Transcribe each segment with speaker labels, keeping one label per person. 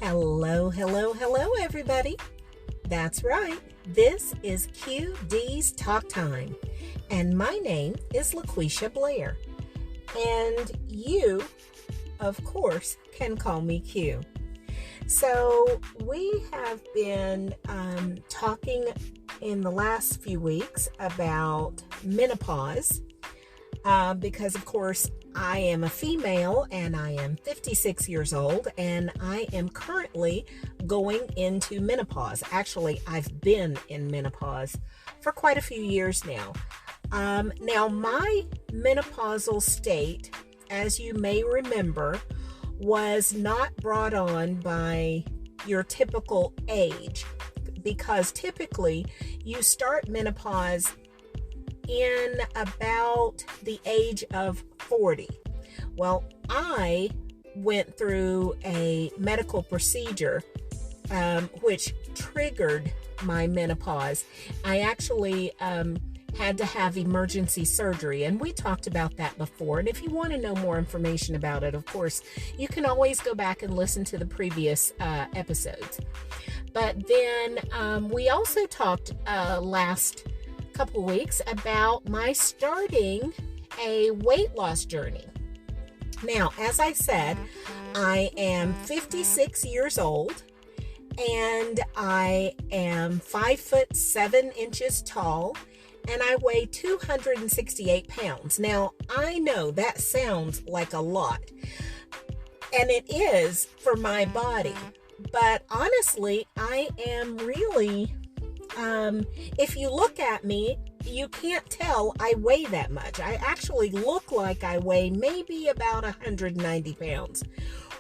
Speaker 1: Hello, hello, hello, everybody. That's right. This is QD's Talk Time, and my name is LaQuisha Blair. And you, of course, can call me Q. So we have been talking in the last few weeks about menopause because, of course, I am a female and I am 56 years old and I am currently going into menopause. Actually, I've been in menopause for quite a few years now. Now, my menopausal state, as you may remember, was not brought on by your typical age, because typically you start menopause in about the age of 40. Well, I went through a medical procedure which triggered my menopause. I actually had to have emergency surgery, and we talked about that before. And if you want to know more information about it, of course, you can always go back and listen to the previous episodes. But then we also talked last couple weeks about my starting a weight loss journey. Now, as I said, I am 56 years old and I am 5'7" tall and I weigh 268 pounds. Now, I know that sounds like a lot, and it is for my body, but honestly, I am really if you look at me, you can't tell I weigh that much. I actually look like I weigh maybe about 190 pounds,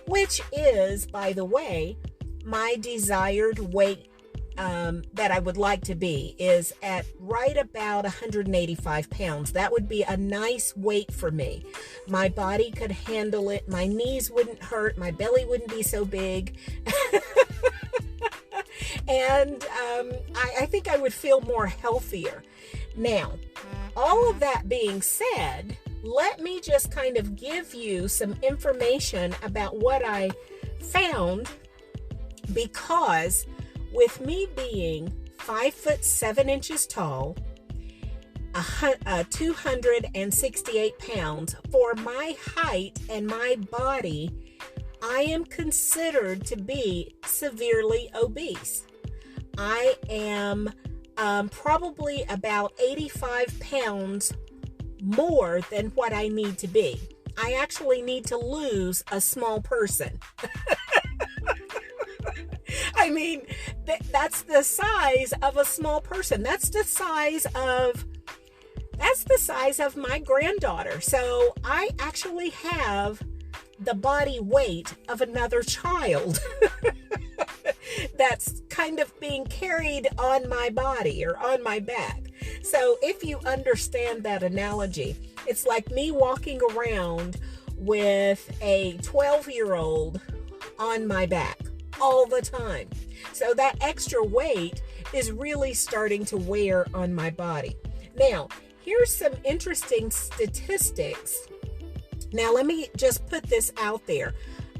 Speaker 1: which is, by the way, my desired weight that I would like to be is at right about 185 pounds. That would be a nice weight for me. My body could handle it. My knees wouldn't hurt. My belly wouldn't be so big. And I think I would feel more healthier. Now, all of that being said, let me just kind of give you some information about what I found, because with me being 5'7" tall, 268 pounds, for my height and my body, I am considered to be severely obese. I am probably about 85 pounds more than what I need to be. I actually need to lose a small person. I mean, that's the size of a small person. That's the size of my granddaughter. So I actually have the body weight of another child that's kind of being carried on my body or on my back. So if you understand that analogy, it's like me walking around with a 12-year-old on my back all the time. So that extra weight is really starting to wear on my body. Now, here's some interesting statistics. Now, let me just put this out there.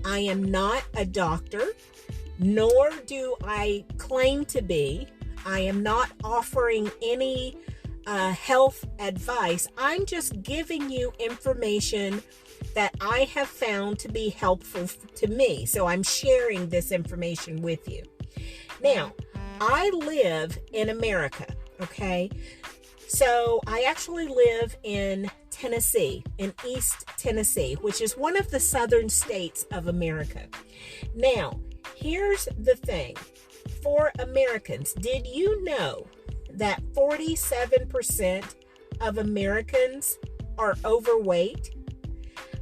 Speaker 1: I am not a doctor, nor do I claim to be. I am not offering any health advice. I'm just giving you information that I have found to be helpful to me. So I'm sharing this information with you. Now, I live in America, okay? So I actually live in Tennessee, in East Tennessee, which is one of the southern states of America. Now, here's the thing. For Americans, did you know that 47% of Americans are overweight?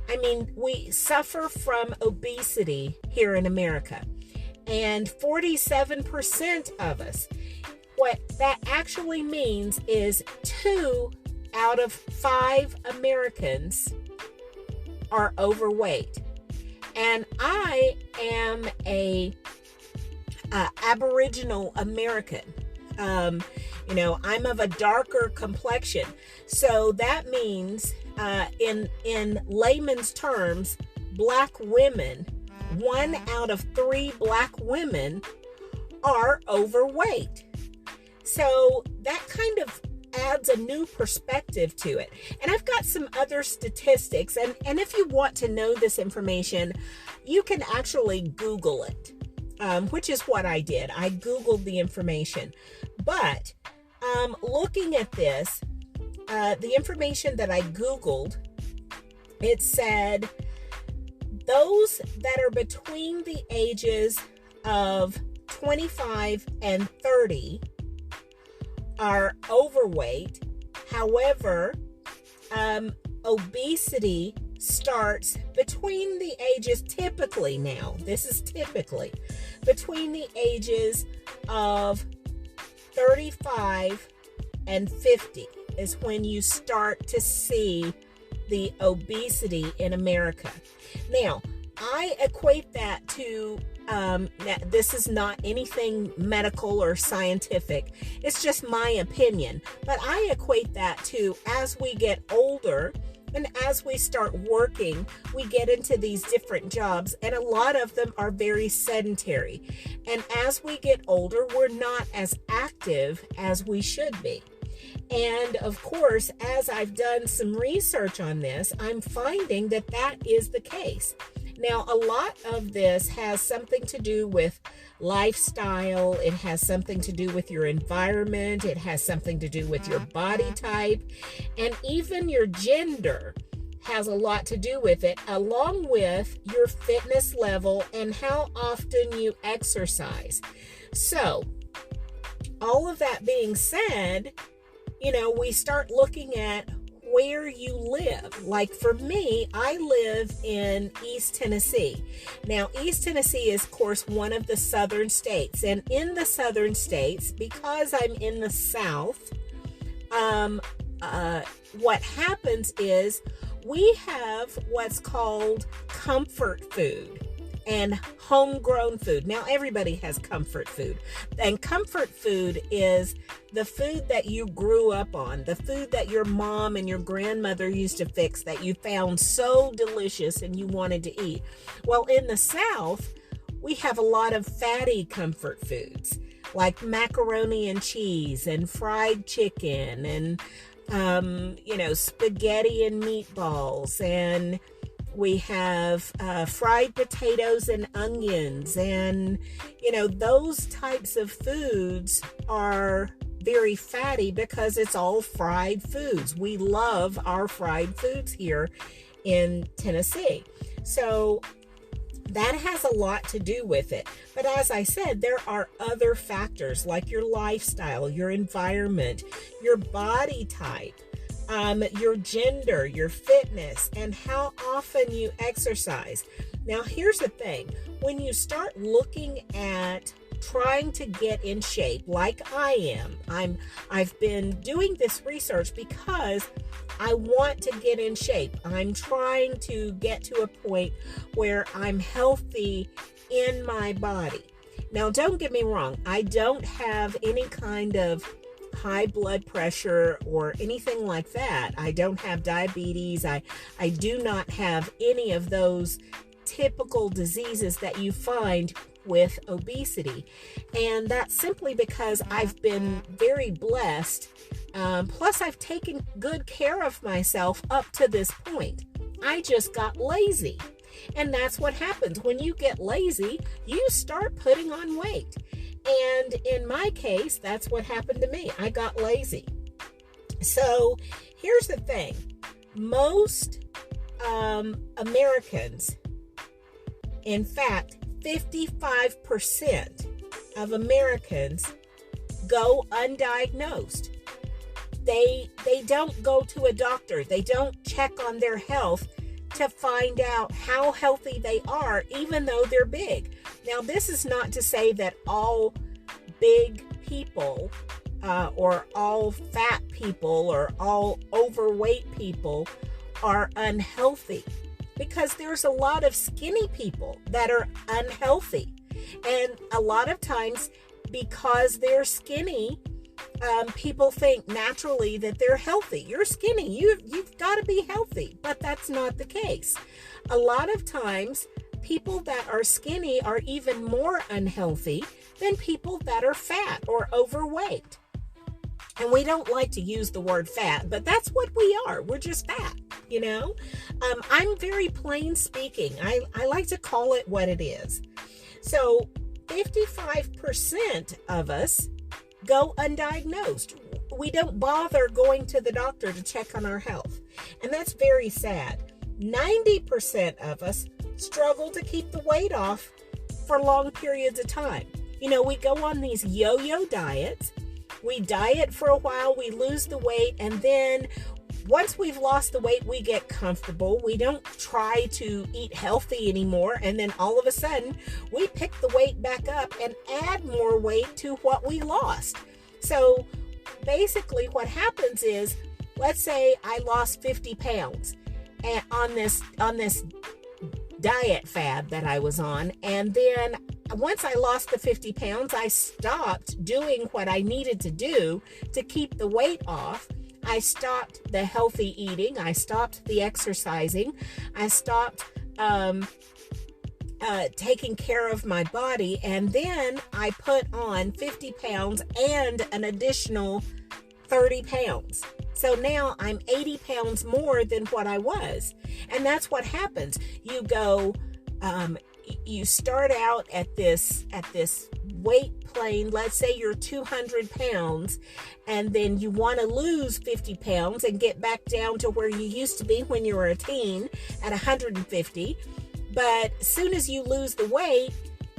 Speaker 1: I mean, we suffer from obesity here in America, and 47% of us, what that actually means is 2 out of 5 Americans are overweight. And I am a Aboriginal American. I'm of a darker complexion. So that means, in layman's terms, Black women 1 out of 3 Black women are overweight. So that kind of adds a new perspective to it. And I've got some other statistics, and if you want to know this information, you can actually Google it, which is what I did. I Googled the information. But looking at this, the information that I Googled, it said those that are between the ages of 25 and 30 are overweight. However, obesity starts between the ages, typically now, this is typically, between the ages of 35 and 50 is when you start to see the obesity in America. Now, I equate that to, this is not anything medical or scientific. It's just my opinion. But I equate that to, as we get older and as we start working, we get into these different jobs, and a lot of them are very sedentary. And as we get older, we're not as active as we should be. And of course, as I've done some research on this, I'm finding that that is the case. Now, a lot of this has something to do with lifestyle. It has something to do with your environment. It has something to do with your body type. And even your gender has a lot to do with it, along with your fitness level and how often you exercise. So, all of that being said, we start looking at where you live. Like for me, I live in East Tennessee. Now, East Tennessee is, of course, one of the southern states. And in the southern states, because I'm in the South, what happens is we have what's called comfort food and homegrown food. Now, everybody has comfort food. And comfort food is the food that you grew up on, the food that your mom and your grandmother used to fix that you found so delicious and you wanted to eat. Well, in the South, we have a lot of fatty comfort foods like macaroni and cheese and fried chicken and, spaghetti and meatballs, and we have fried potatoes and onions, and, those types of foods are very fatty because it's all fried foods. We love our fried foods here in Tennessee. So that has a lot to do with it. But as I said, there are other factors like your lifestyle, your environment, your body type, your gender, your fitness, and how often you exercise. Now, here's the thing. When you start looking at trying to get in shape like I am, I've been doing this research because I want to get in shape. I'm trying to get to a point where I'm healthy in my body. Now, don't get me wrong. I don't have any kind of high blood pressure or anything like that. I don't have diabetes. I do not have any of those typical diseases that you find with obesity. And that's simply because I've been very blessed. Plus, I've taken good care of myself up to this point. I just got lazy. And that's what happens. When you get lazy, you start putting on weight. And in my case, that's what happened to me. I got lazy. So here's the thing. Most Americans, in fact, 55% of Americans go undiagnosed. They don't go to a doctor. They don't check on their health to find out how healthy they are, even though they're big. Now, this is not to say that all big people or all fat people or all overweight people are unhealthy, because there's a lot of skinny people that are unhealthy. And a lot of times, because they're skinny, people think naturally that they're healthy. You're skinny. You've got to be healthy. But that's not the case. A lot of times, people that are skinny are even more unhealthy than people that are fat or overweight. And we don't like to use the word fat, but that's what we are. We're just fat, you know. I'm very plain speaking. I like to call it what it is. So 55% of us go undiagnosed. We don't bother going to the doctor to check on our health. And that's very sad. 90% of us struggle to keep the weight off for long periods of time. You know, we go on these yo-yo diets. We diet for a while, we lose the weight, and then once we've lost the weight, we get comfortable. We don't try to eat healthy anymore, and then all of a sudden, we pick the weight back up and add more weight to what we lost. So basically what happens is, let's say I lost 50 pounds on this diet fad that I was on, and then once I lost the 50 pounds, I stopped doing what I needed to do to keep the weight off. I stopped the healthy eating. I stopped the exercising. I stopped taking care of my body. And then I put on 50 pounds and an additional 30 pounds. So now I'm 80 pounds more than what I was. And that's what happens. You go, you start out at this weight plane. Let's say you're 200 pounds, and then you want to lose 50 pounds and get back down to where you used to be when you were a teen at 150. But as soon as you lose the weight,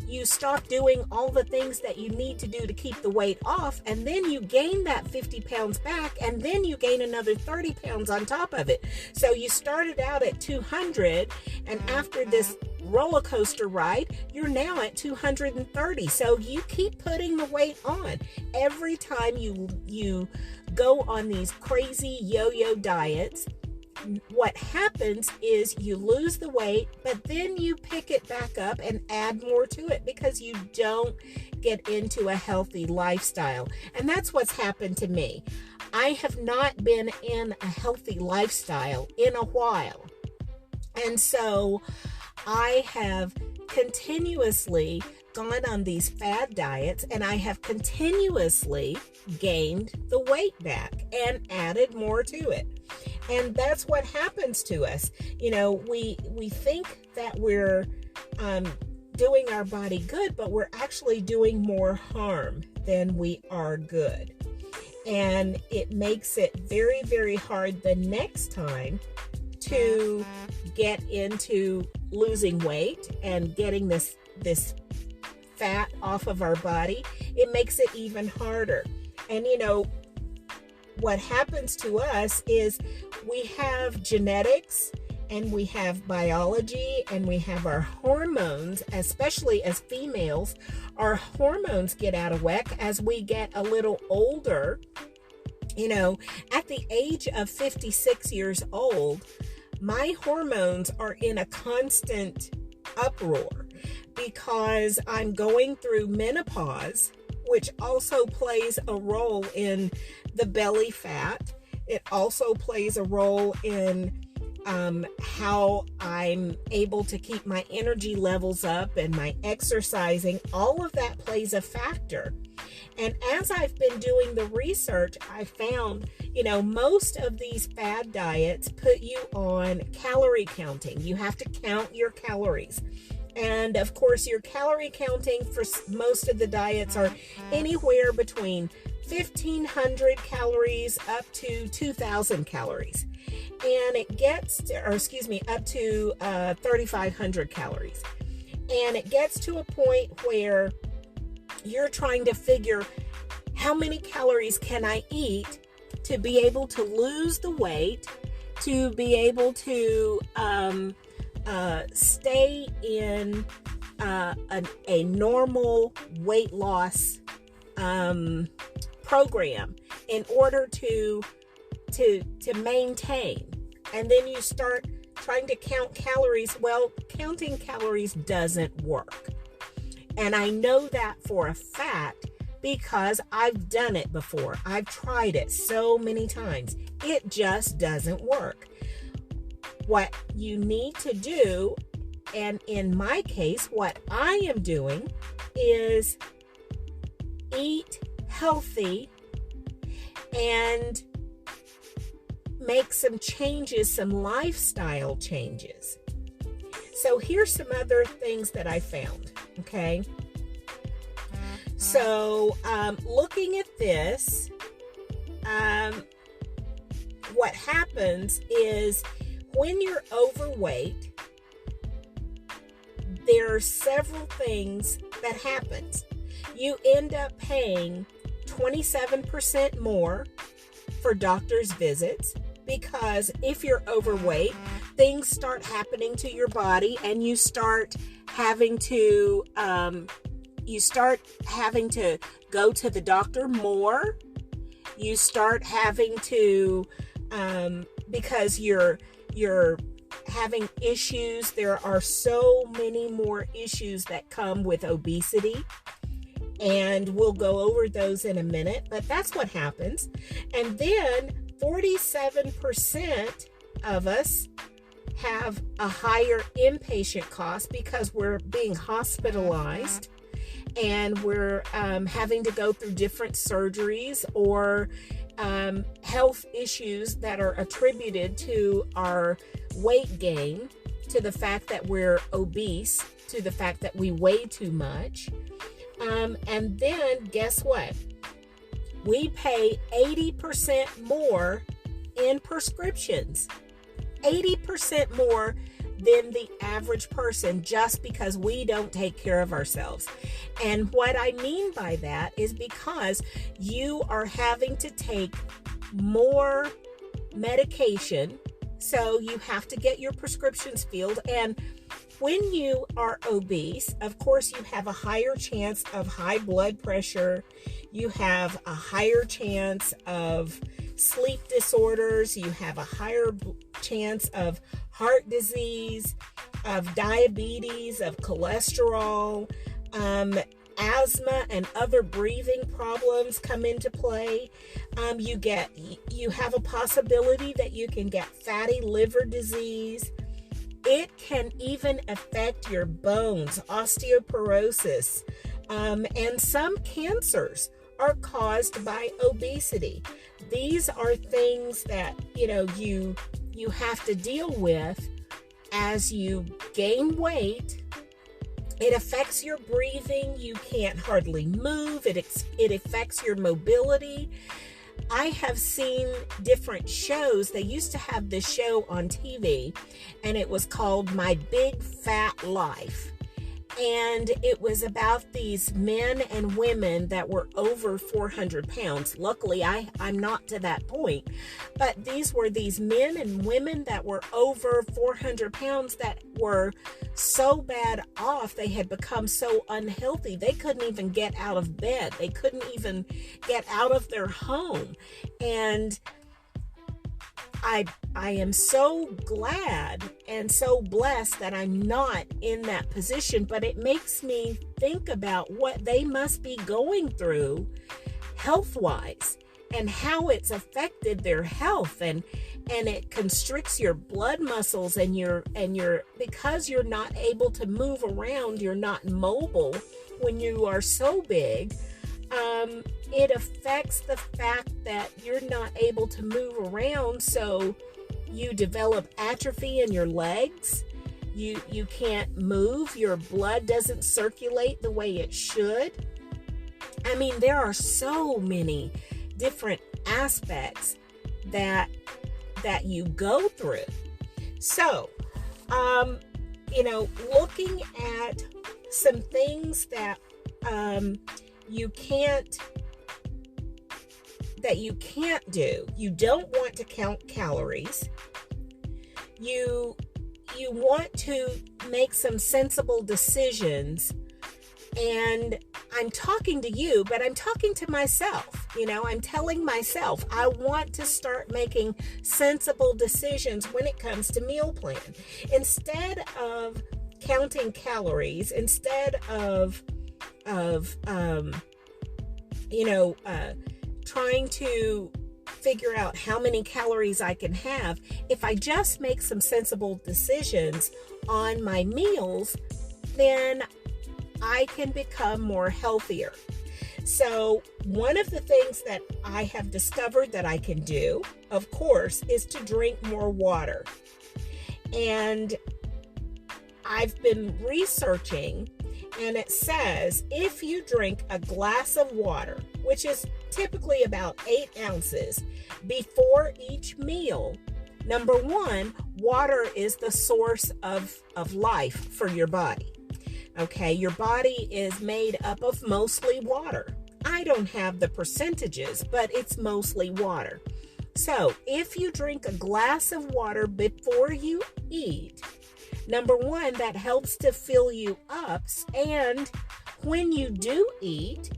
Speaker 1: you stop doing all the things that you need to do to keep the weight off, and then you gain that 50 pounds back, and then you gain another 30 pounds on top of it. So you started out at 200, and after this roller coaster ride, you're now at 230. So you keep putting the weight on. Every time you go on these crazy yo-yo diets, what happens is you lose the weight, but then you pick it back up and add more to it because you don't get into a healthy lifestyle. And that's what's happened to me. I have not been in a healthy lifestyle in a while. And so I have continuously gone on these fad diets, and I have continuously gained the weight back and added more to it. And that's what happens to us. You know, we think that we're doing our body good, but we're actually doing more harm than we are good. And it makes it very, very hard the next time to get into losing weight and getting this fat off of our body. It makes it even harder. And you know, what happens to us is we have genetics and we have biology and we have our hormones, especially as females. Our hormones get out of whack as we get a little older. You know, at the age of 56 years old, my hormones are in a constant uproar because I'm going through menopause, which also plays a role in the belly fat. It also plays a role in how I'm able to keep my energy levels up and my exercising. All of that plays a factor. And as I've been doing the research, I found, you know, most of these fad diets put you on calorie counting. You have to count your calories. And of course, your calorie counting for most of the diets are anywhere between 1,500 calories up to 2,000 calories. And it gets to, up to 3,500 calories. And it gets to a point where you're trying to figure how many calories can I eat to be able to lose the weight, to be able to stay in a normal weight loss program in order to maintain. And then you start trying to count calories. Well, counting calories doesn't work. And I know that for a fact because I've done it before. I've tried it so many times. It just doesn't work. What you need to do and in my case, what I am doing is eat healthy and make some changes, some lifestyle changes. So here's some other things that I found, okay? So looking at this, what happens is when you're overweight, there are several things that happens. You end up paying 27% more for doctor's visits, because if you're overweight, things start happening to your body and you start having to go to the doctor more. You start having to because you're having issues. There are so many more issues that come with obesity, and we'll go over those in a minute, but that's what happens. And then 47% of us have a higher inpatient cost because we're being hospitalized and we're having to go through different surgeries or health issues that are attributed to our weight gain, to the fact that we're obese, to the fact that we weigh too much. And then guess what? We pay 80% more in prescriptions. 80% more than the average person, just because we don't take care of ourselves. And what I mean by that is because you are having to take more medication, so you have to get your prescriptions filled. And when you are obese, of course, you have a higher chance of high blood pressure. You have a higher chance of sleep disorders. You have a higher chance of heart disease, of diabetes, of cholesterol, asthma, and other breathing problems come into play. You have a possibility that you can get fatty liver disease. It can even affect your bones, osteoporosis, and some cancers are caused by obesity. These are things that, you have to deal with as you gain weight. It affects your breathing. You can't hardly move. It affects your mobility. I have seen different shows. They used to have this show on TV, and it was called My Big Fat Life. And it was about these men and women that were over 400 pounds. Luckily, I'm not to that point. But these were these men and women that were over 400 pounds that were so bad off. They had become so unhealthy. They couldn't even get out of bed. They couldn't even get out of their home. And I am so glad and so blessed that I'm not in that position, but it makes me think about what they must be going through health-wise and how it's affected their health, and it constricts your blood muscles, and because you're not able to move around, you're not mobile when you are so big. It affects the fact that you're not able to move around, so you develop atrophy in your legs. You can't move. Your blood doesn't circulate the way it should. I mean, there are so many different aspects that you go through. So, looking at some things that you can't do. You don't want to count calories. You want to make some sensible decisions. And I'm talking to you, but I'm talking to myself. I'm telling myself I want to start making sensible decisions when it comes to meal plan. Instead of counting calories, instead of trying to figure out how many calories I can have, if I just make some sensible decisions on my meals, then I can become more healthier. So one of the things that I have discovered that I can do, of course, is to drink more water. And I've been researching, and it says if you drink a glass of water, which is typically about 8 ounces, before each meal, number one, water is the source of life for your body. Okay, your body is made up of mostly water. I don't have the percentages, but it's mostly water. So if you drink a glass of water before you eat, number one, that helps to fill you up. And when you do eat,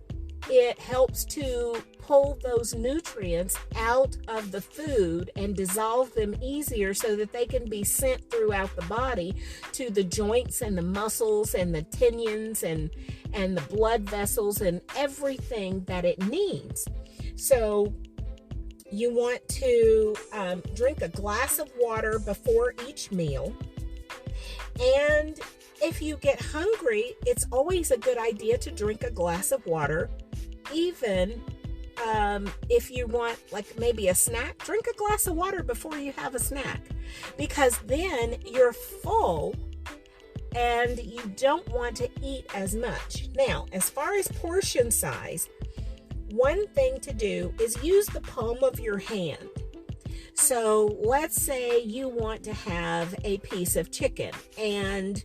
Speaker 1: it helps to pull those nutrients out of the food and dissolve them easier so that they can be sent throughout the body to the joints and the muscles and the tendons and the blood vessels and everything that it needs. So you want to drink a glass of water before each meal. And if you get hungry, it's always a good idea to drink a glass of water. Even if you want like maybe a snack, drink a glass of water before you have a snack, because then you're full and you don't want to eat as much. Now, as far as portion size, one thing to do is use the palm of your hand. So let's say you want to have a piece of chicken and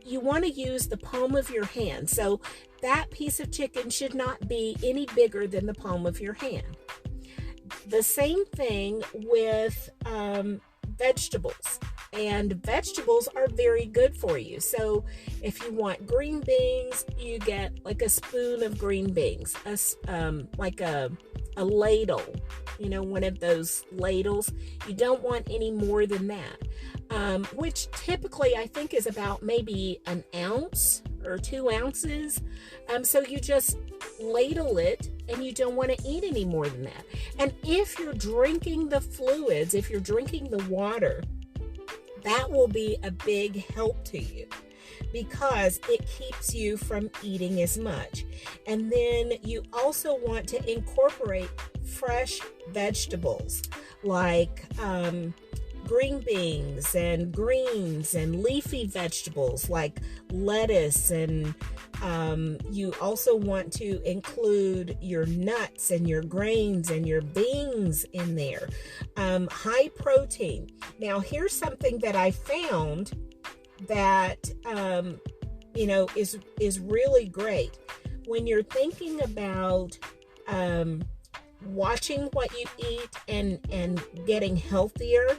Speaker 1: you want to use the palm of your hand. So that piece of chicken should not be any bigger than the palm of your hand. The same thing with vegetables. And vegetables are very good for you. So if you want green beans, you get like a spoon of green beans, like a ladle, one of those ladles. You don't want any more than that, which typically I think is about maybe an ounce or 2 ounces. So you just ladle it, and you don't want to eat any more than that. And if you're drinking the fluids, if you're drinking the water, that will be a big help to you because it keeps you from eating as much. And then you also want to incorporate fresh vegetables like green beans and greens and leafy vegetables like lettuce, and you also want to include your nuts and your grains and your beans in there. High protein. Now, here's something that I found that is really great when you're thinking about watching what you eat and getting healthier.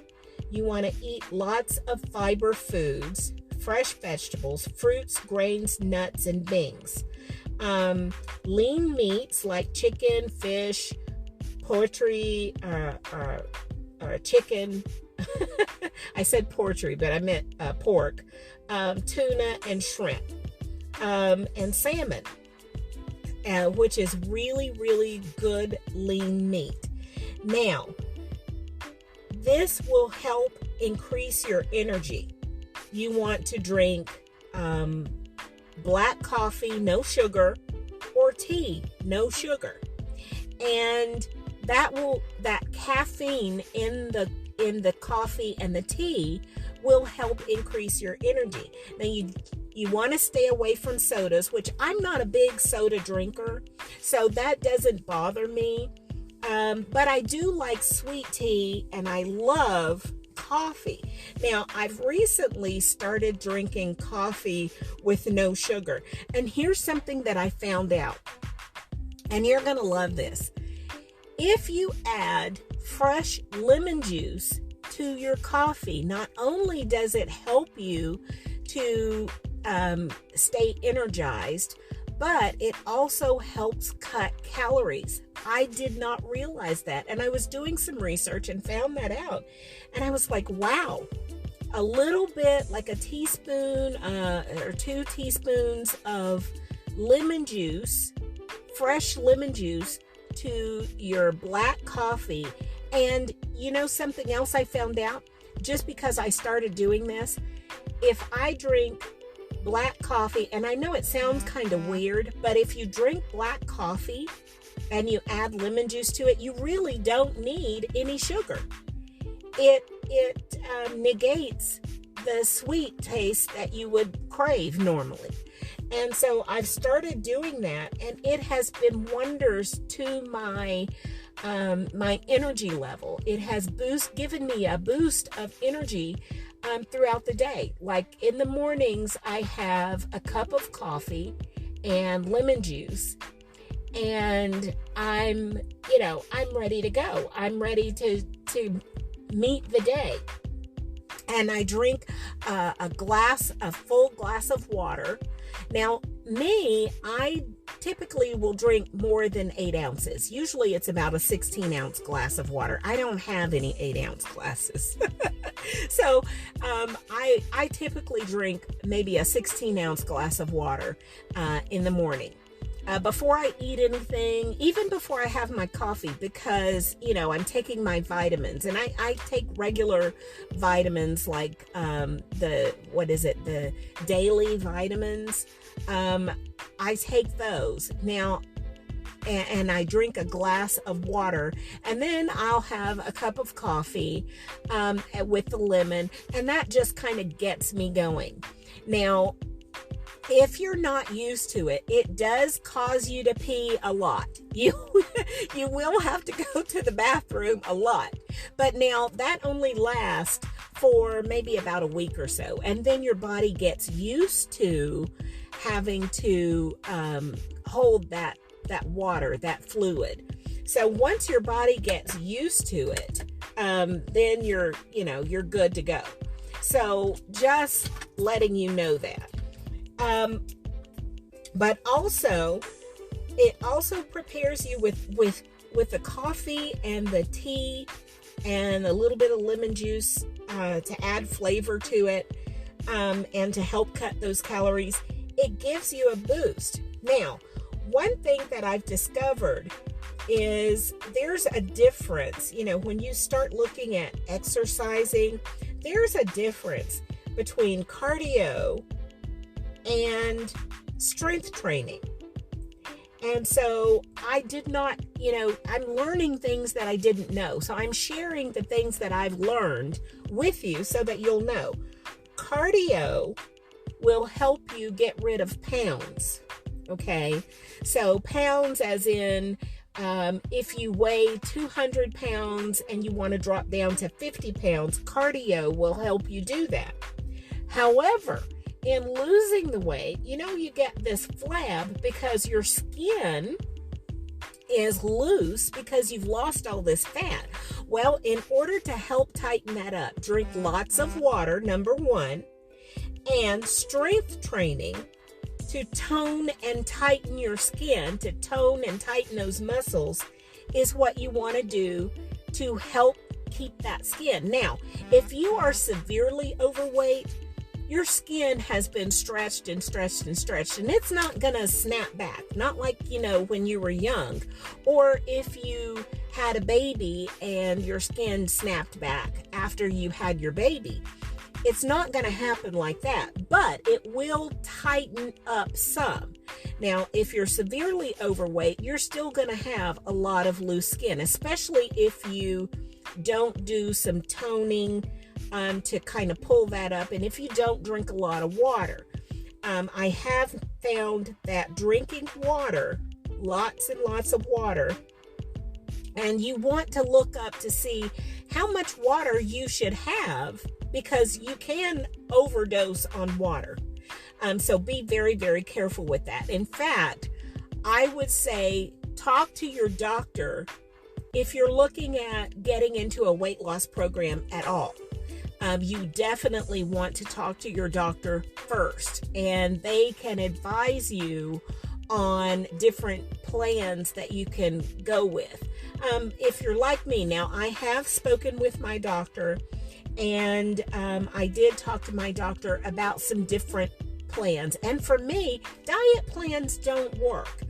Speaker 1: You want to eat lots of fiber foods, fresh vegetables, fruits, grains, nuts, and beans. Lean meats like chicken, fish, poultry, chicken. I said poultry, but I meant pork, tuna, and shrimp, and salmon, which is really, really good lean meat. Now, this will help increase your energy. You want to drink black coffee, no sugar, or tea, no sugar. And that caffeine in the coffee and the tea will help increase your energy. Now you want to stay away from sodas, which I'm not a big soda drinker, so that doesn't bother me. But I do like sweet tea, and I love coffee. Now, I've recently started drinking coffee with no sugar. And here's something that I found out, and you're going to love this. If you add fresh lemon juice to your coffee, not only does it help you to stay energized, but it also helps cut calories. I did not realize that. And I was doing some research and found that out. And I was like, wow, a little bit, like a teaspoon or 2 teaspoons of lemon juice, fresh lemon juice, to your black coffee. And you know something else I found out? Just because I started doing this, if I drink black coffee, and I know it sounds kind of weird, but if you drink black coffee and you add lemon juice to it, you really don't need any sugar. It negates the sweet taste that you would crave normally. And so I've started doing that, and it has been wonders to my my energy level. It has given me a boost of energy throughout the day. Like in the mornings, I have a cup of coffee and lemon juice, and I'm ready to go. I'm ready to meet the day. And I drink a full glass of water. Now, I typically will drink more than 8 ounces. Usually it's about a 16-ounce glass of water. I don't have any 8-ounce glasses. So I typically drink maybe a 16-ounce glass of water in the morning. Before I eat anything, even before I have my coffee, because, I'm taking my vitamins, and I take regular vitamins like the daily vitamins. I take those now, and I drink a glass of water, and then I'll have a cup of coffee with the lemon, and that just kind of gets me going. Now, if you're not used to it, it does cause you to pee a lot. You will have to go to the bathroom a lot. But now that only lasts for maybe about a week or so. And then your body gets used to having to hold that water, that fluid. So once your body gets used to it, then you're good to go. So just letting you know that. But also, it also prepares you with the coffee and the tea and a little bit of lemon juice to add flavor to it, and to help cut those calories. It gives you a boost. Now, one thing that I've discovered is there's a difference. When you start looking at exercising, there's a difference between cardio and strength training. And so I did not, I'm learning things that I didn't know. So I'm sharing the things that I've learned with you so that you'll know. Cardio will help you get rid of pounds. Okay. So pounds as in, if you weigh 200 pounds and you want to drop down to 50 pounds, cardio will help you do that. However, in losing the weight, you get this flab because your skin is loose because you've lost all this fat. Well, in order to help tighten that up, drink lots of water, number one, and strength training to tone and tighten your skin, to tone and tighten those muscles, is what you want to do to help keep that skin. Now, if you are severely overweight, your skin has been stretched and stretched and stretched, and it's not going to snap back. Not like, when you were young, or if you had a baby and your skin snapped back after you had your baby. It's not going to happen like that, but it will tighten up some. Now, if you're severely overweight, you're still going to have a lot of loose skin, especially if you don't do some toning to kind of pull that up, and if you don't drink a lot of water. I have found that drinking water, lots and lots of water, and you want to look up to see how much water you should have, because you can overdose on water. So be very, very careful with that. In fact, I would say talk to your doctor if you're looking at getting into a weight loss program at all. You definitely want to talk to your doctor first, and they can advise you on different plans that you can go with. If you're like me, now I have spoken with my doctor, and I did talk to my doctor about some different plans. And for me, diet plans don't work.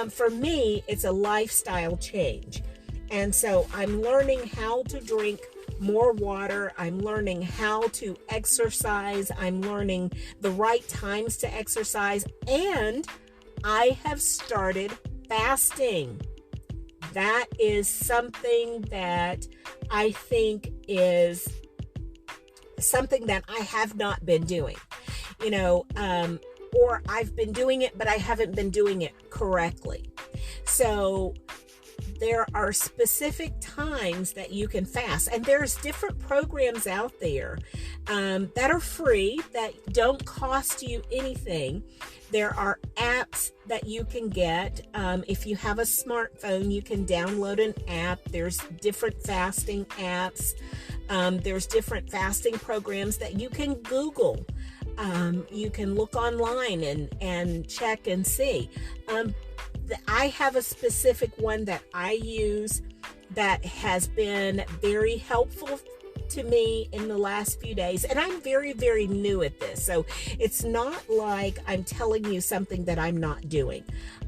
Speaker 1: For me, it's a lifestyle change. And so I'm learning how to drink more water. I'm learning how to exercise. I'm learning the right times to exercise. And I have started fasting. That is something that I think is something that I have not been doing, or I've been doing it, but I haven't been doing it correctly. So there are specific times that you can fast, and there's different programs out there that are free, that don't cost you anything. There are apps that you can get. If you have a smartphone, you can download an app. There's different fasting apps. There's different fasting programs that you can Google. You can look online and check and see. I have a specific one that I use that has been very helpful to me in the last few days. And I'm very, very new at this. So it's not like I'm telling you something that I'm not doing.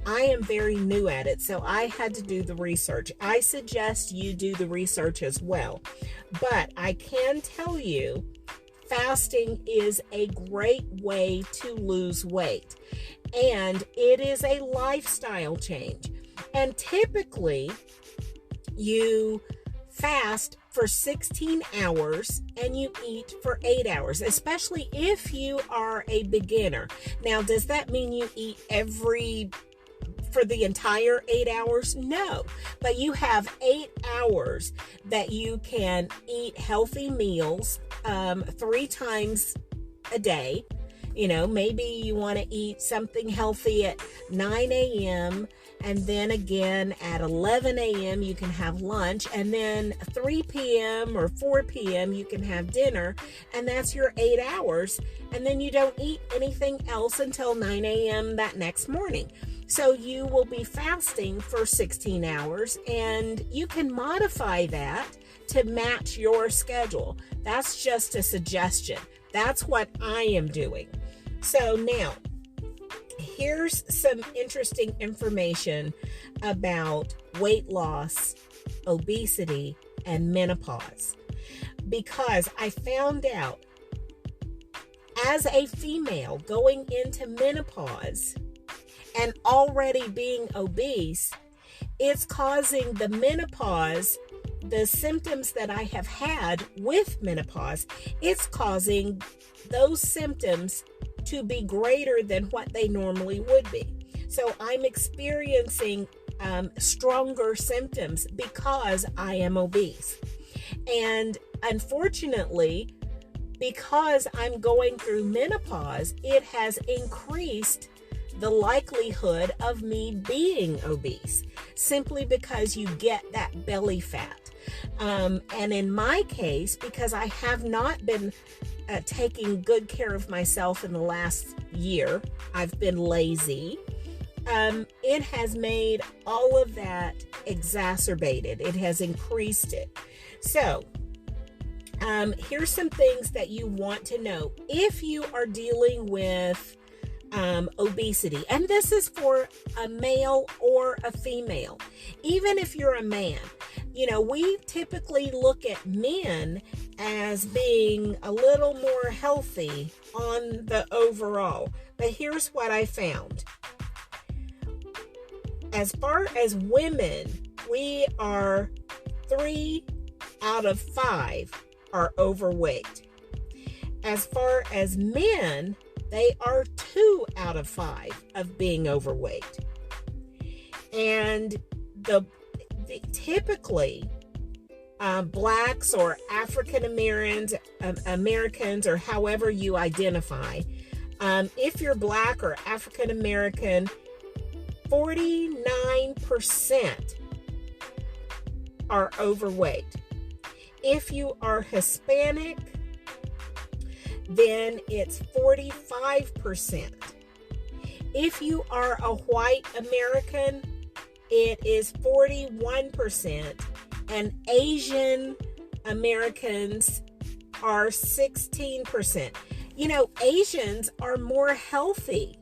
Speaker 1: I am very new at it. So I had to do the research. I suggest you do the research as well. But I can tell you, fasting is a great way to lose weight. And it is a lifestyle change. And typically, you fast for 16 hours and you eat for 8 hours, especially if you are a beginner. Now, does that mean you eat for the entire 8 hours? No, but you have 8 hours that you can eat healthy meals 3 times a day. Maybe you want to eat something healthy at 9 a.m. and then again at 11 a.m. you can have lunch, and then 3 p.m. or 4 p.m. you can have dinner, and that's your 8 hours. And then you don't eat anything else until 9 a.m. that next morning. So you will be fasting for 16 hours, and you can modify that to match your schedule. That's just a suggestion. That's what I am doing. So now, here's some interesting information about weight loss, obesity, and menopause. Because I found out, as a female going into menopause and already being obese, it's causing the menopause, the symptoms that I have had with menopause, it's causing those symptoms to be greater than what they normally would be. So I'm experiencing stronger symptoms because I am obese. And unfortunately, because I'm going through menopause, it has increased the likelihood of me being obese, simply because you get that belly fat. And in my case, because I have not been taking good care of myself in the last year, I've been lazy. It has made all of that exacerbated. It has increased it. So, here's some things that you want to know if you are dealing with obesity. And this is for a male or a female. Even if you're a man, we typically look at men as being a little more healthy on the overall. But here's what I found. As far as women, we are 3 out of 5 are overweight. As far as men, they are 2 out of 5 of being overweight. And typically, blacks or African Americans, or however you identify, if you're black or African American, 49% are overweight. If you are Hispanic, then it's 45%. If you are a white American, it is 41%. And Asian Americans are 16%. Asians are more healthy.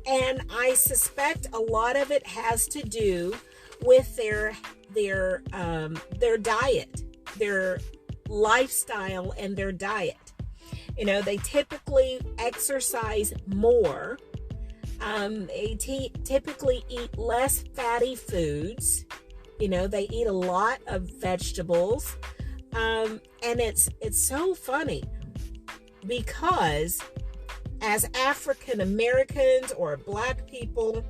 Speaker 1: And I suspect a lot of it has to do with their diet, their lifestyle and their diet. You know, they typically exercise more. They typically eat less fatty foods. You know, they eat a lot of vegetables. And it's so funny because as African Americans or Black people,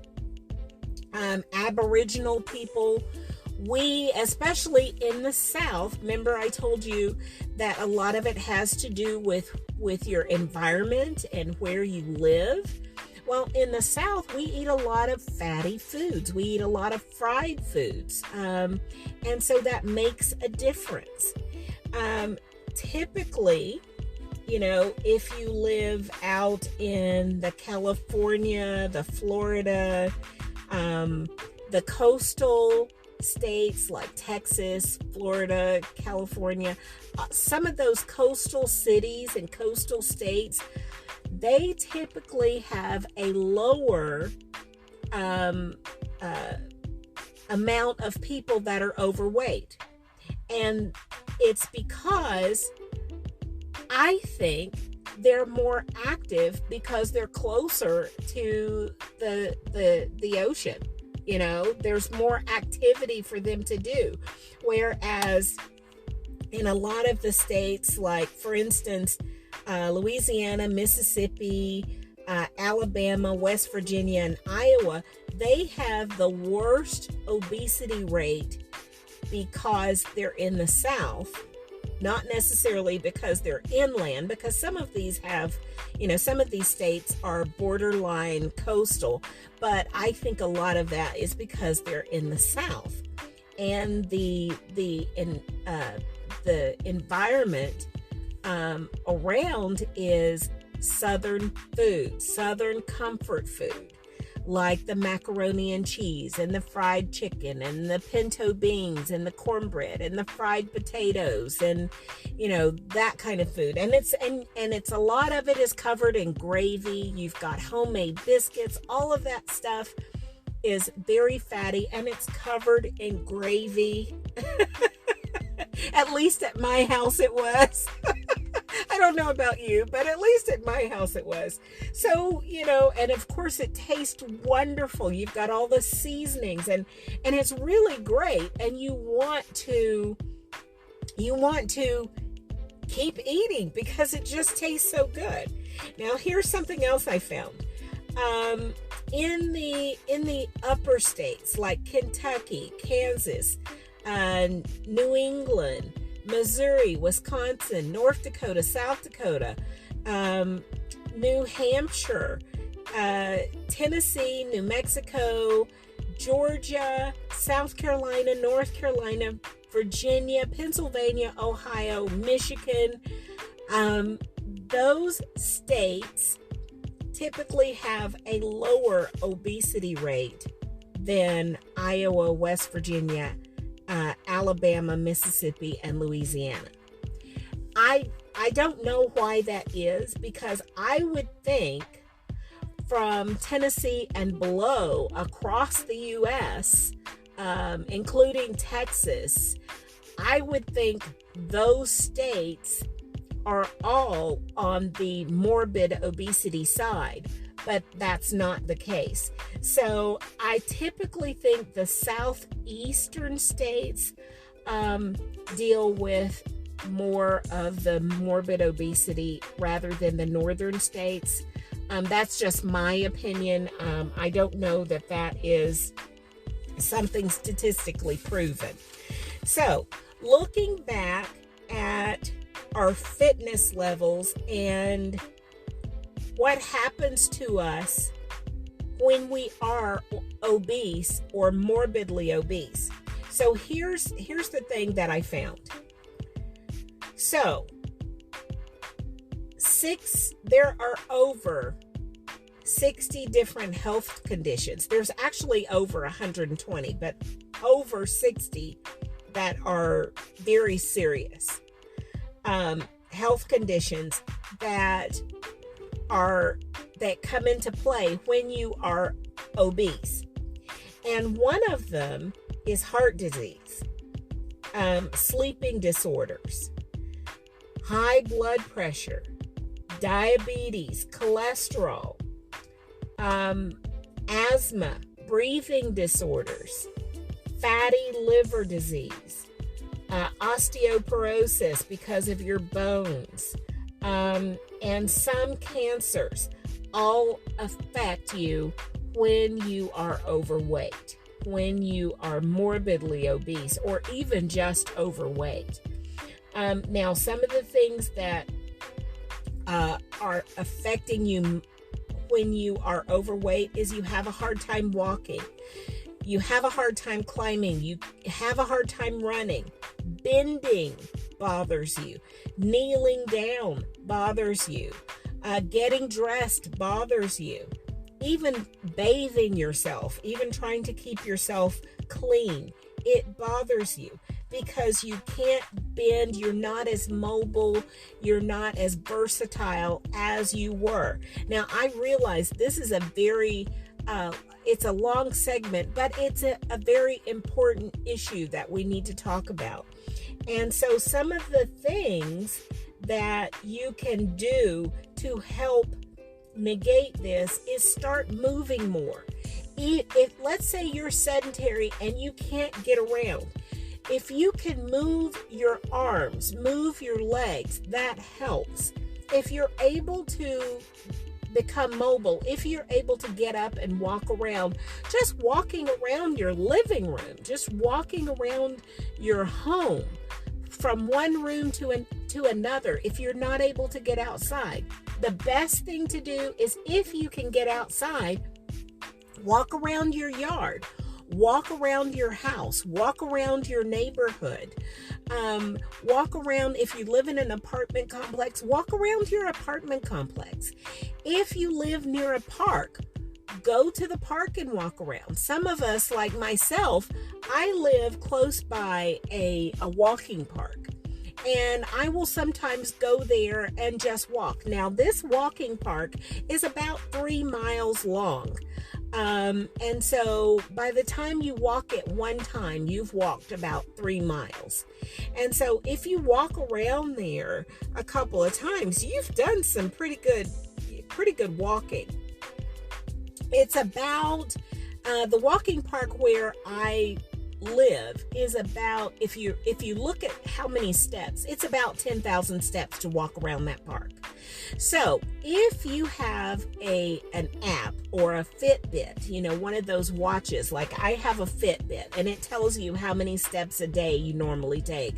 Speaker 1: Aboriginal people, we, especially in the South, remember I told you that a lot of it has to do with your environment and where you live. Well, in the South, we eat a lot of fatty foods. We eat a lot of fried foods. And so that makes a difference. Typically, you know, if you live out in the California, the Florida, the coastal states like Texas, Florida, California, some of those coastal cities and coastal states, they typically have a lower amount of people that are overweight. And it's because I think they're more active because they're closer to the ocean. You know, there's more activity for them to do. Whereas in a lot of the states, like for instance, Louisiana, Mississippi, Alabama, West Virginia, and Iowa, they have the worst obesity rate because they're in the South. Not necessarily because they're inland, because some of these have, you know, some of these states are borderline coastal, but I think a lot of that is because they're in the South, and the environment around is Southern food, Southern comfort food, like the macaroni and cheese and the fried chicken and the pinto beans and the cornbread and the fried potatoes and, you know, that kind of food. And it's a lot of it is covered in gravy. You've got homemade biscuits. All of that stuff is very fatty and it's covered in gravy. At least at my house it was. I don't know about you, but at least at my house it was. So, you know, and of course it tastes wonderful. You've got all the seasonings and it's really great. And you want to keep eating because it just tastes so good. Now, here's something else I found. In the upper states like Kentucky, Kansas, New England, Missouri, Wisconsin, North Dakota, South Dakota, New Hampshire, Tennessee, New Mexico, Georgia, South Carolina, North Carolina, Virginia, Pennsylvania, Ohio, Michigan, those states typically have a lower obesity rate than Iowa, West Virginia, Alabama, Mississippi, and Louisiana. I don't know why that is, because I would think from Tennessee and below across the U.S., including Texas, I would think those states are all on the morbid obesity side, but that's not the case. So I typically think the southeastern states deal with more of the morbid obesity rather than the northern states. That's just my opinion. I don't know that that is something statistically proven. So looking back at our fitness levels and what happens to us when we are obese or morbidly obese. So here's the thing that I found. So there are over 60 different health conditions. There's actually over 120, but over 60 that are very serious health conditions that that come into play when you are obese. And one of them is heart disease, sleeping disorders, high blood pressure, diabetes, cholesterol, asthma, breathing disorders, fatty liver disease, osteoporosis because of your bones, and some cancers all affect you when you are overweight, when you are morbidly obese, or even just overweight. Now, some of the things that are affecting you when you are overweight is you have a hard time walking, you have a hard time climbing, you have a hard time running, bending bothers you, kneeling down bothers you, getting dressed bothers you, even bathing yourself, even trying to keep yourself clean, it bothers you because you can't bend, you're not as mobile, you're not as versatile as you were. Now, I realize this is a very, it's a long segment, but it's a very important issue that we need to talk about. And so some of the things that you can do to help negate this is start moving more. If let's say you're sedentary and you can't get around, if you can move your arms, move your legs, that helps. If you're able to become mobile, if you're able to get up and walk around, just walking around your living room, just walking around your home from one room to another, if you're not able to get outside, the best thing to do is, if you can get outside, walk around your yard, walk around your house, walk around your neighborhood, walk around, if you live in an apartment complex, walk around your apartment complex. If you live near a park, go to the park and walk around. Some of us, like myself, I live close by a walking park, and I will sometimes go there and just walk. Now, this walking park is about 3 miles long. And so by the time you walk it one time, you've walked about 3 miles. And so if you walk around there a couple of times, you've done some pretty good walking. It's about, the walking park where I live is about, if you look at how many steps, it's about 10,000 steps to walk around that park. So if you have an app or a Fitbit, one of those watches, like I have a Fitbit, and it tells you how many steps a day you normally take.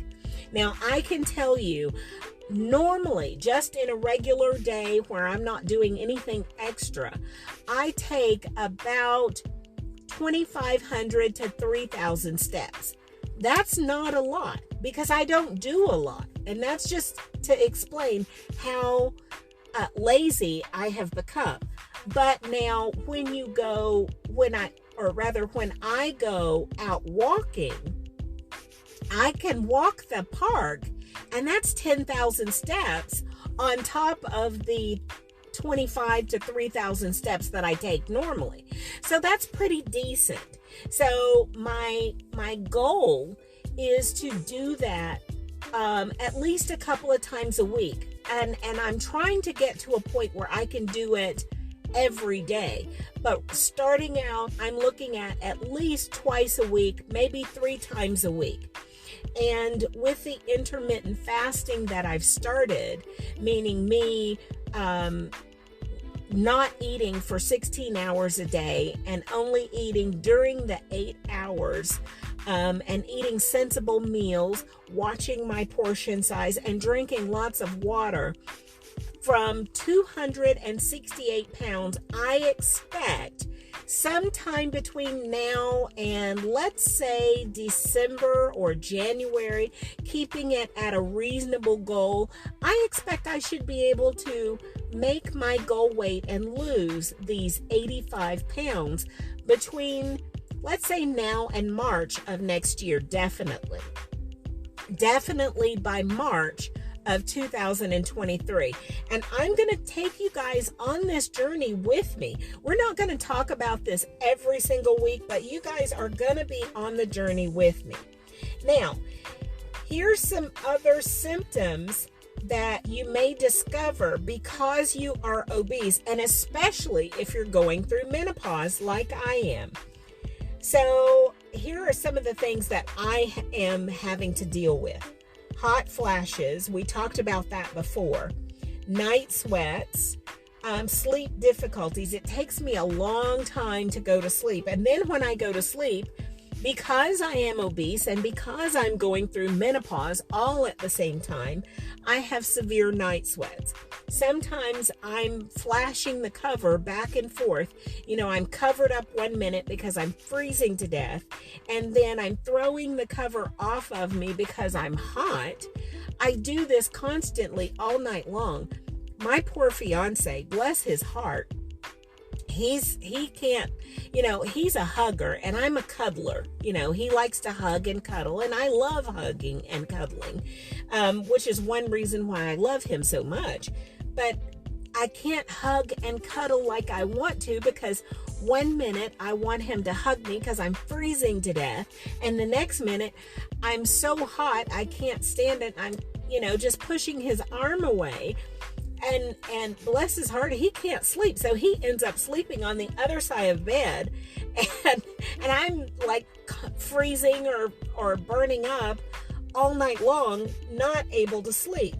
Speaker 1: Now, I can tell you, normally, just in a regular day where I'm not doing anything extra, I take about 2,500 to 3,000 steps. That's not a lot because I don't do a lot. And that's just to explain how lazy I have become. But now when I go out walking, I can walk the park, and that's 10,000 steps on top of the 25 to 3,000 steps that I take normally. So that's pretty decent. So my goal is to do that at least a couple of times a week. And I'm trying to get to a point where I can do it every day. But starting out, I'm looking at least twice a week, maybe 3 times a week. And with the intermittent fasting that I've started, meaning me not eating for 16 hours a day and only eating during the 8 hours, and eating sensible meals, watching my portion size, and drinking lots of water, from 268 pounds, I expect sometime between now and, let's say, December or January, keeping it at a reasonable goal, I expect I should be able to make my goal weight and lose these 85 pounds between, let's say, now and March of next year. Definitely by March of 2023. And I'm going to take you guys on this journey with me. We're not going to talk about this every single week, but you guys are going to be on the journey with me. Now, here's some other symptoms that you may discover because you are obese, and especially if you're going through menopause like I am. So here are some of the things that I am having to deal with. Hot flashes, we talked about that before. Night sweats, sleep difficulties. It takes me a long time to go to sleep. And then when I go to sleep, because I am obese and because I'm going through menopause all at the same time, I have severe night sweats. Sometimes I'm flashing the cover back and forth. I'm covered up 1 minute because I'm freezing to death, and then I'm throwing the cover off of me because I'm hot. I do this constantly all night long. My poor fiance, bless his heart, he can't, he's a hugger and I'm a cuddler. He likes to hug and cuddle, and I love hugging and cuddling, which is one reason why I love him so much. But I can't hug and cuddle like I want to, because 1 minute I want him to hug me because I'm freezing to death, and the next minute I'm so hot I can't stand it. I'm, just pushing his arm away. And bless his heart, he can't sleep. So he ends up sleeping on the other side of bed. And I'm like freezing or burning up all night long, not able to sleep.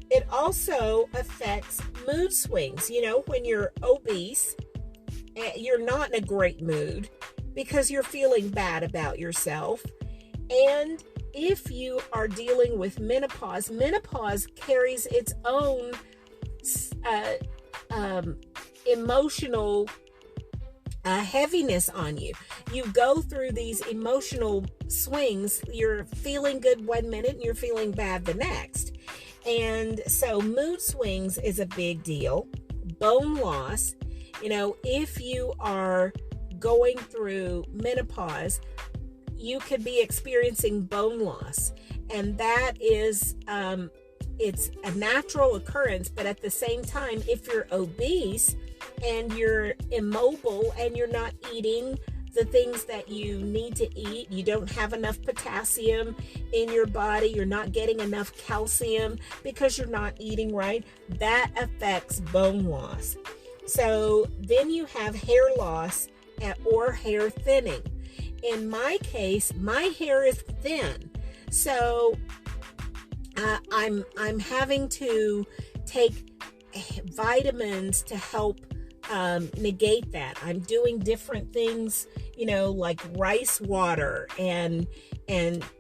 Speaker 1: It also affects mood swings. When you're obese, you're not in a great mood because you're feeling bad about yourself. And if you are dealing with menopause carries its own emotional heaviness on you. You go through these emotional swings. You're feeling good 1 minute and you're feeling bad the next. And so mood swings is a big deal. Bone loss, if you are going through menopause, you could be experiencing bone loss. And that is it's a natural occurrence, but at the same time, if you're obese and you're immobile and you're not eating the things that you need to eat, you don't have enough potassium in your body, you're not getting enough calcium because you're not eating right, that affects bone loss. So then you have hair loss or hair thinning. In my case, my hair is thin. So I'm having to take vitamins to help negate that. I'm doing different things, like rice water and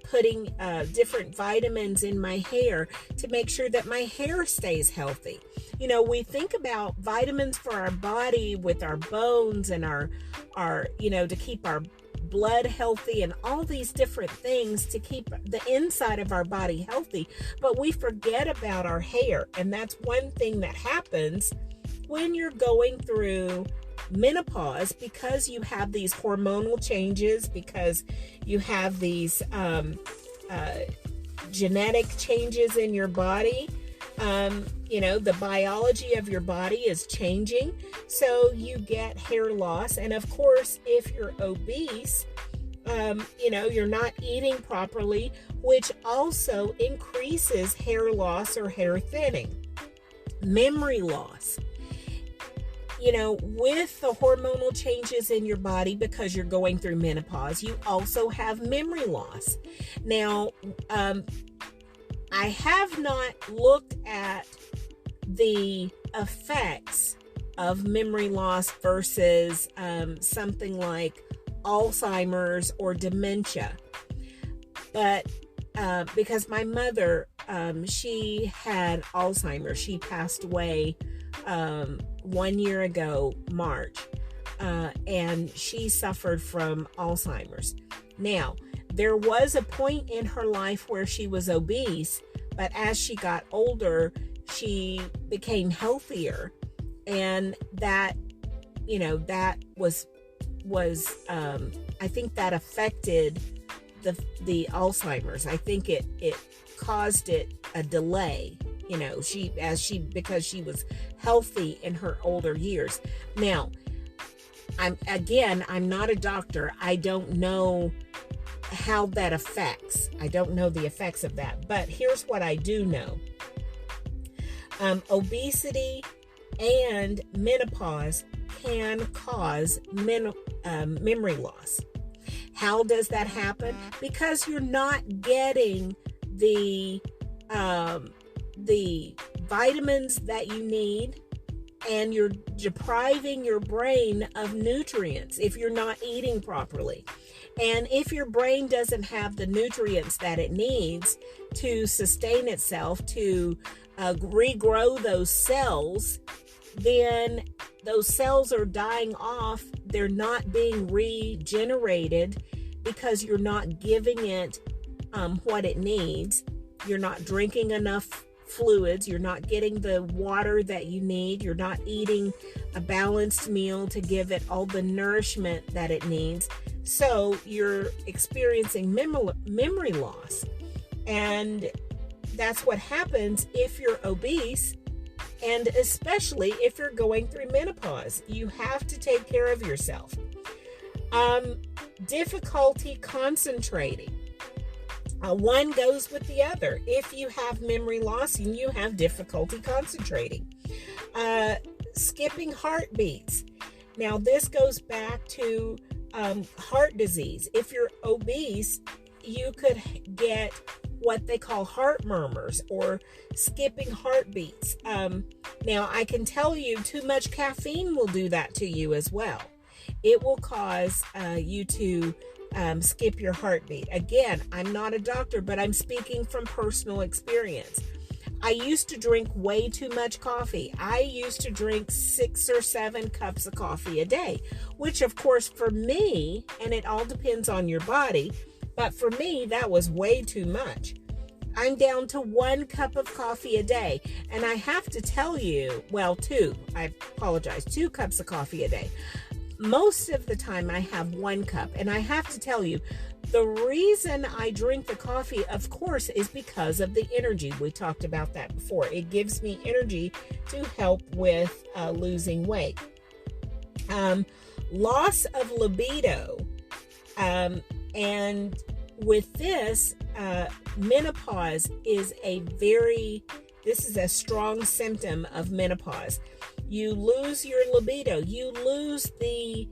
Speaker 1: putting different vitamins in my hair to make sure that my hair stays healthy. We think about vitamins for our body with our bones and our to keep our blood healthy and all these different things to keep the inside of our body healthy, but we forget about our hair. And that's one thing that happens when you're going through menopause, because you have these hormonal changes, because you have these genetic changes in your body. The biology of your body is changing, so you get hair loss. And of course, if you're obese, you're not eating properly, which also increases hair loss or hair thinning. Memory loss. With the hormonal changes in your body, because you're going through menopause, you also have memory loss. Now, I have not looked at the effects of memory loss versus something like Alzheimer's or dementia. But because my mother, she had Alzheimer's. She passed away 1 year ago, March, and she suffered from Alzheimer's. Now, there was a point in her life where she was obese, but as she got older, she became healthier, and that was I think that affected the Alzheimer's. I think it caused it a delay because she was healthy in her older years. Now, I'm not a doctor. I don't know how that affects. I don't know the effects of that. But here's what I do know. Obesity and menopause can cause memory loss. How does that happen? Because you're not getting the vitamins that you need, and you're depriving your brain of nutrients if you're not eating properly. And if your brain doesn't have the nutrients that it needs to sustain itself, to regrow those cells, then those cells are dying off. They're not being regenerated because you're not giving it what it needs. You're not drinking enough fluids. You're not getting the water that you need. You're not eating a balanced meal to give it all the nourishment that it needs. So you're experiencing memory loss. And that's what happens if you're obese, and especially if you're going through menopause. You have to take care of yourself. Difficulty concentrating. One goes with the other. If you have memory loss and you have difficulty concentrating. Skipping heartbeats. Now, this goes back to heart disease. If you're obese, you could get what they call heart murmurs or skipping heartbeats. Now, I can tell you too much caffeine will do that to you as well. It will cause you to skip your heartbeat. Again, I'm not a doctor, but I'm speaking from personal experience. I used to drink way too much coffee. I used to drink 6 or 7 cups of coffee a day, which of course for me, and it all depends on your body, but for me, that was way too much. I'm down to 1 cup of coffee a day. And I have to tell you, 2 cups of coffee a day. Most of the time I have 1 cup. And I have to tell you, the reason I drink the coffee, of course, is because of the energy. We talked about that before. It gives me energy to help with losing weight. Loss of libido. And with this, menopause is this is a strong symptom of menopause. You lose your libido. You lose the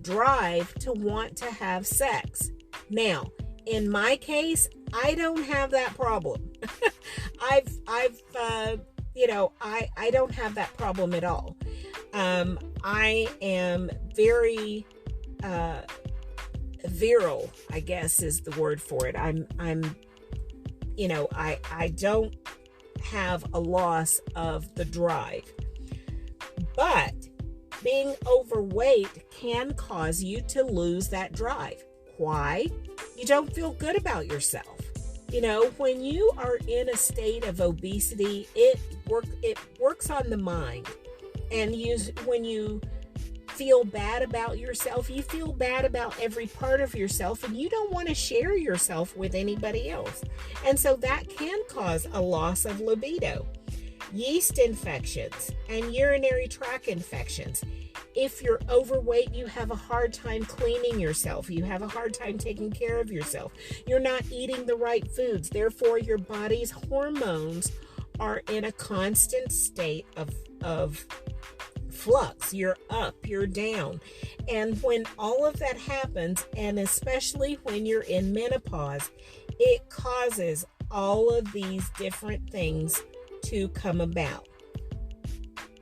Speaker 1: drive to want to have sex. Now, in my case, I don't have that problem. I don't have that problem at all. I am very virile, I guess is the word for it. I don't have a loss of the drive. But being overweight can cause you to lose that drive. Why? You don't feel good about yourself. When you are in a state of obesity, it works on the mind. And when you feel bad about yourself, you feel bad about every part of yourself, and you don't want to share yourself with anybody else. And so that can cause a loss of libido. Yeast infections and urinary tract infections. If you're overweight, you have a hard time cleaning yourself. You have a hard time taking care of yourself. You're not eating the right foods. Therefore, your body's hormones are in a constant state of flux. You're up, you're down. And when all of that happens, and especially when you're in menopause, it causes all of these different things to come about.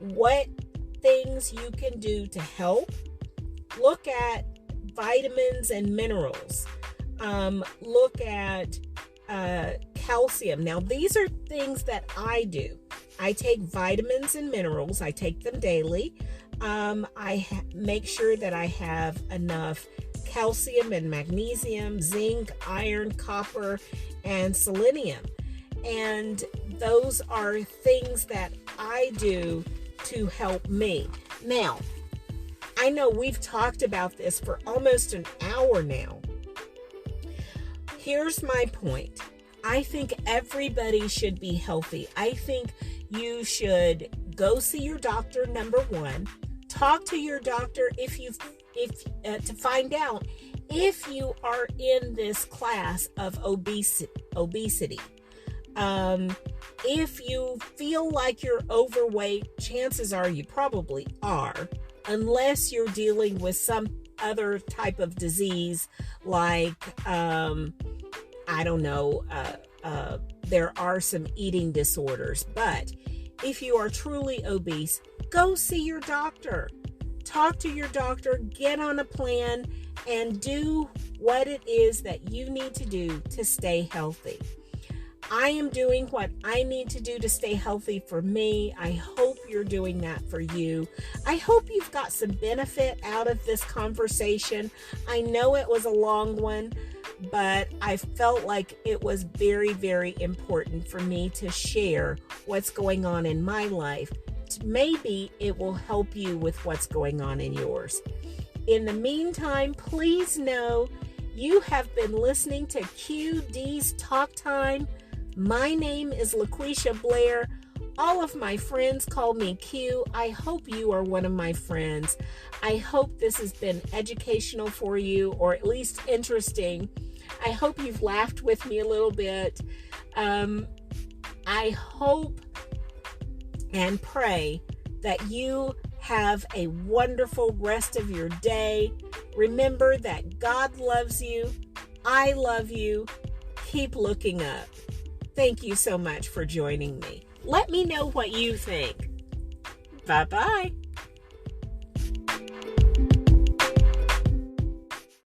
Speaker 1: What things you can do to help? Look at vitamins and minerals. Look at calcium. Now, these are things that I do. I take vitamins and minerals. I take them daily. I make sure that I have enough calcium and magnesium, zinc, iron, copper, and selenium. And those are things that I do to help me. Now, I know we've talked about this for almost an hour now. Here's my point. I think everybody should be healthy. I think you should go see your doctor, number one. Talk to your doctor to find out if you are in this class of obesity. If you feel like you're overweight, chances are you probably are, unless you're dealing with some other type of disease like, I don't know, there are some eating disorders. But if you are truly obese, go see your doctor. Talk to your doctor, get on a plan, and do what it is that you need to do to stay healthy. I am doing what I need to do to stay healthy for me. I hope you're doing that for you. I hope you've got some benefit out of this conversation. I know it was a long one, but I felt like it was very, very important for me to share what's going on in my life. Maybe it will help you with what's going on in yours. In the meantime, please know you have been listening to QD's Talk Time. My name is LaQuisha Blair. All of my friends call me Q. I hope you are one of my friends. I hope this has been educational for you, or at least interesting. I hope you've laughed with me a little bit. I hope and pray that you have a wonderful rest of your day. Remember that God loves you. I love you. Keep looking up. Thank you so much for joining me. Let me know what you think. Bye-bye.